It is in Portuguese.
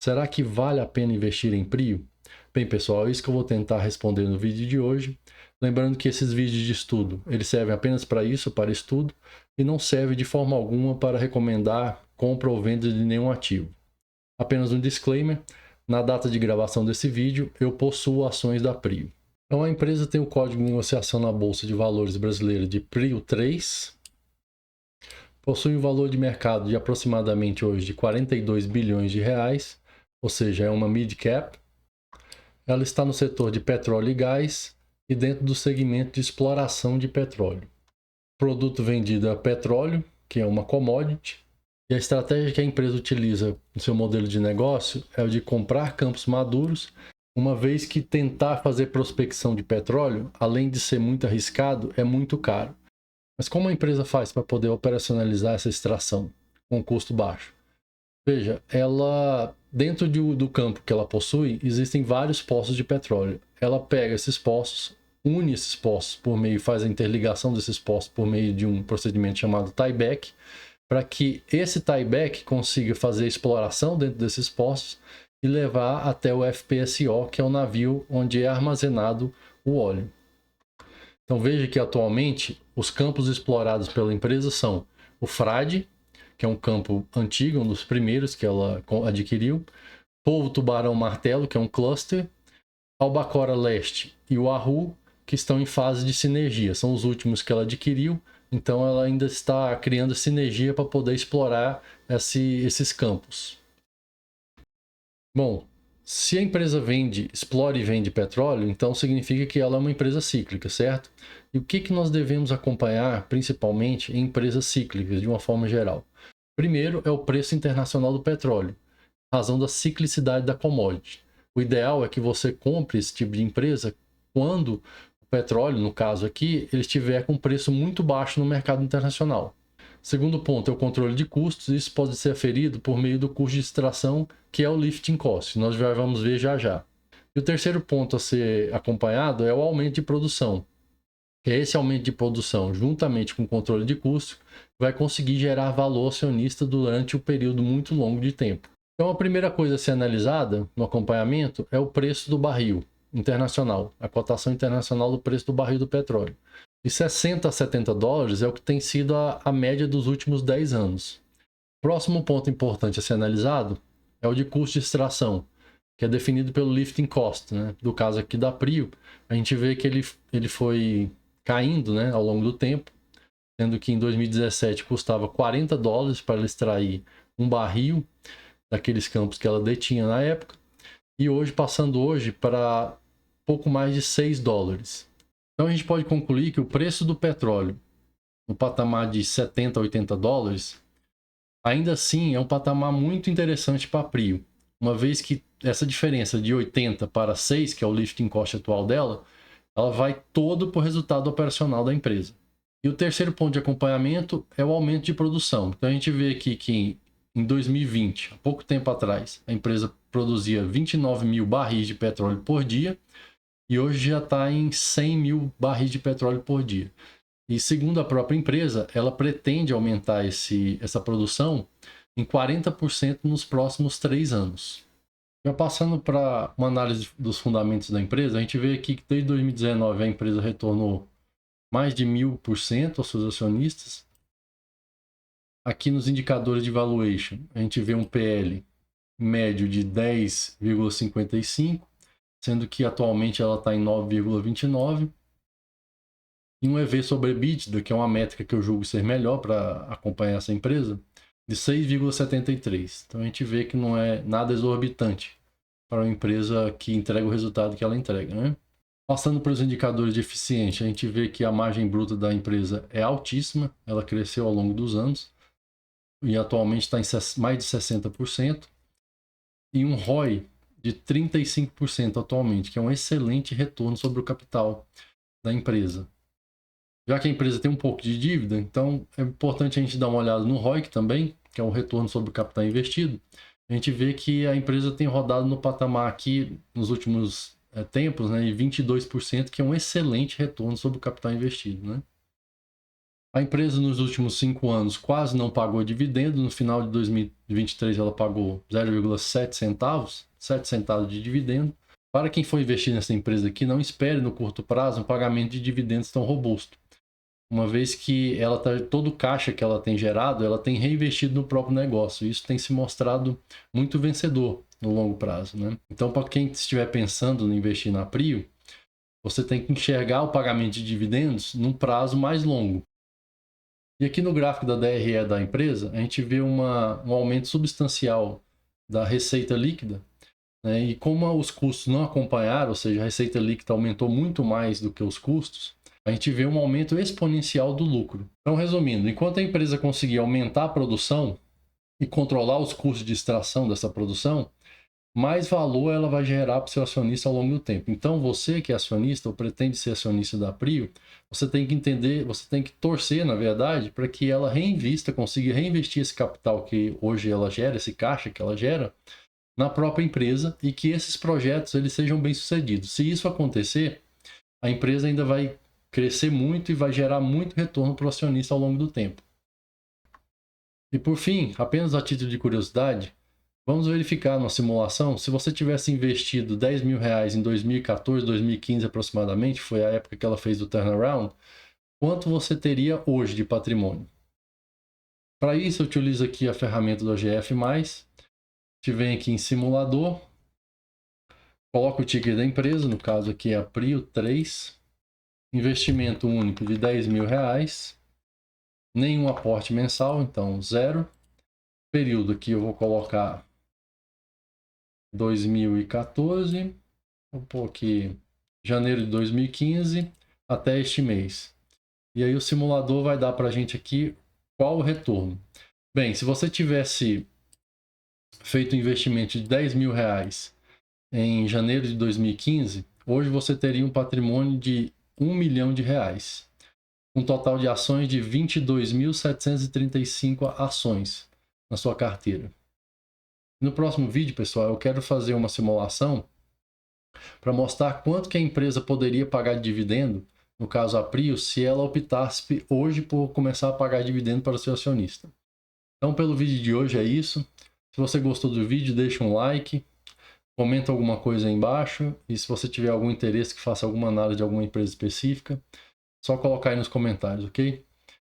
Será que vale a pena investir em PRIO? Bem, pessoal, é isso que eu vou tentar responder no vídeo de hoje. Lembrando que esses vídeos de estudo, eles servem apenas para isso, para estudo, e não servem de forma alguma para recomendar compra ou venda de nenhum ativo. Apenas um disclaimer, na data de gravação desse vídeo, eu possuo ações da PRIO. Então a empresa tem o código de negociação na Bolsa de Valores brasileira de PRIO3, possui um valor de mercado de aproximadamente hoje de 42 bilhões de reais, ou seja, é uma mid cap. Ela está no setor de petróleo e gás e dentro do segmento de exploração de petróleo. O produto vendido é petróleo, que é uma commodity, e a estratégia que a empresa utiliza no seu modelo de negócio é o de comprar campos maduros, uma vez que tentar fazer prospecção de petróleo, além de ser muito arriscado, é muito caro. Mas como a empresa faz para poder operacionalizar essa extração com custo baixo? Veja, ela dentro do campo que ela possui, existem vários poços de petróleo. Ela pega esses poços, une esses poços por meio, faz a interligação desses poços por meio de um procedimento chamado tieback, para que esse tieback consiga fazer exploração dentro desses poços e levar até o FPSO, que é o navio onde é armazenado o óleo. Então veja que atualmente os campos explorados pela empresa são o Frade, que é um campo antigo, um dos primeiros que ela adquiriu, Polvo Tubarão Martelo, que é um cluster, Albacora Leste e o Arru, que estão em fase de sinergia, são os últimos que ela adquiriu, então ela ainda está criando sinergia para poder explorar esses campos. Bom, se a empresa explora e vende petróleo, então significa que ela é uma empresa cíclica, certo? E o que nós devemos acompanhar, principalmente, em empresas cíclicas, de uma forma geral? Primeiro é o preço internacional do petróleo, razão da ciclicidade da commodity. O ideal é que você compre esse tipo de empresa quando o petróleo, no caso aqui, ele estiver com preço muito baixo no mercado internacional. Segundo ponto é o controle de custos. Isso pode ser aferido por meio do custo de extração, que é o lifting cost. Nós já vamos ver já já. E o terceiro ponto a ser acompanhado é o aumento de produção. Esse aumento de produção, juntamente com o controle de custo, vai conseguir gerar valor acionista durante um período muito longo de tempo. Então, a primeira coisa a ser analisada no acompanhamento é o preço do barril internacional, a cotação internacional do preço do barril do petróleo. De 60 a 70 dólares é o que tem sido a média dos últimos 10 anos. Próximo ponto importante a ser analisado é o de custo de extração, que é definido pelo lifting cost, né? Do caso aqui da PRIO, a gente vê que ele foi caindo, né, ao longo do tempo, sendo que em 2017 custava 40 dólares para ela extrair um barril daqueles campos que ela detinha na época, e hoje passando para pouco mais de 6 dólares. Então a gente pode concluir que o preço do petróleo no patamar de 70 a 80 dólares, ainda assim é um patamar muito interessante para a PRIO, uma vez que essa diferença de 80 para 6, que é o lifting cost atual dela, ela vai todo para o resultado operacional da empresa. E o terceiro ponto de acompanhamento é o aumento de produção. Então a gente vê aqui que em 2020, há pouco tempo atrás, a empresa produzia 29 mil barris de petróleo por dia e hoje já está em 100 mil barris de petróleo por dia. E segundo a própria empresa, ela pretende aumentar essa produção em 40% nos próximos 3 anos. Já passando para uma análise dos fundamentos da empresa, a gente vê aqui que desde 2019 a empresa retornou mais de 1000% aos seus acionistas. Aqui nos indicadores de valuation, a gente vê um PL médio de 10,55, sendo que atualmente ela está em 9,29. E um EV sobre EBITDA, que é uma métrica que eu julgo ser melhor para acompanhar essa empresa, de 6,73. Então a gente vê que não é nada exorbitante para uma empresa que entrega o resultado que ela entrega, né? Passando para os indicadores de eficiência, a gente vê que a margem bruta da empresa é altíssima, ela cresceu ao longo dos anos e atualmente está em mais de 60%, e um ROI de 35% atualmente, que é um excelente retorno sobre o capital da empresa. Já que a empresa tem um pouco de dívida, então é importante a gente dar uma olhada no ROIC também, que é um retorno sobre o capital investido. A gente vê que a empresa tem rodado no patamar aqui nos últimos tempos, né, de 22%, que é um excelente retorno sobre o capital investido, né? A empresa nos últimos 5 anos quase não pagou dividendo. No final de 2023 ela pagou 0,7 centavos, 7 centavos de dividendo. Para quem for investir nessa empresa aqui, não espere no curto prazo um pagamento de dividendos tão robusto, uma vez que todo o caixa que ela tem gerado, ela tem reinvestido no próprio negócio. Isso tem se mostrado muito vencedor no longo prazo, né? Então, para quem estiver pensando em investir na Prio, você tem que enxergar o pagamento de dividendos num prazo mais longo. E aqui no gráfico da DRE da empresa, a gente vê um aumento substancial da receita líquida, né? E como os custos não acompanharam, ou seja, a receita líquida aumentou muito mais do que os custos, a gente vê um aumento exponencial do lucro. Então, resumindo, enquanto a empresa conseguir aumentar a produção e controlar os custos de extração dessa produção, mais valor ela vai gerar para o seu acionista ao longo do tempo. Então, você que é acionista ou pretende ser acionista da Prio, você tem que entender, você tem que torcer, na verdade, para que ela reinvista, consiga reinvestir esse capital que hoje ela gera, esse caixa que ela gera, na própria empresa e que esses projetos eles sejam bem-sucedidos. Se isso acontecer, a empresa ainda vai crescer muito e vai gerar muito retorno para o acionista ao longo do tempo. E por fim, apenas a título de curiosidade, vamos verificar numa simulação, se você tivesse investido R$10.000 em 2014, 2015 aproximadamente, foi a época que ela fez o turnaround, quanto você teria hoje de patrimônio? Para isso, eu utilizo aqui a ferramenta do OGF+, te vem aqui em simulador, coloca o ticker da empresa, no caso aqui é a Prio 3, investimento único de R$10.000, nenhum aporte mensal, então 0. Período aqui eu vou colocar 2014, vou pôr aqui janeiro de 2015 até este mês. E aí o simulador vai dar para a gente aqui qual o retorno. Bem, se você tivesse feito um investimento de R$10.000 em janeiro de 2015, hoje você teria um patrimônio de R$1 milhão, um total de ações de 22.735 ações na sua carteira. No próximo vídeo, pessoal, eu quero fazer uma simulação para mostrar quanto que a empresa poderia pagar de dividendo, no caso a Prio, se ela optasse hoje por começar a pagar dividendo para o seu acionista. Então, pelo vídeo de hoje é isso. Se você gostou do vídeo, deixa um like, comenta alguma coisa aí embaixo, e se você tiver algum interesse que faça alguma análise de alguma empresa específica, só colocar aí nos comentários, ok?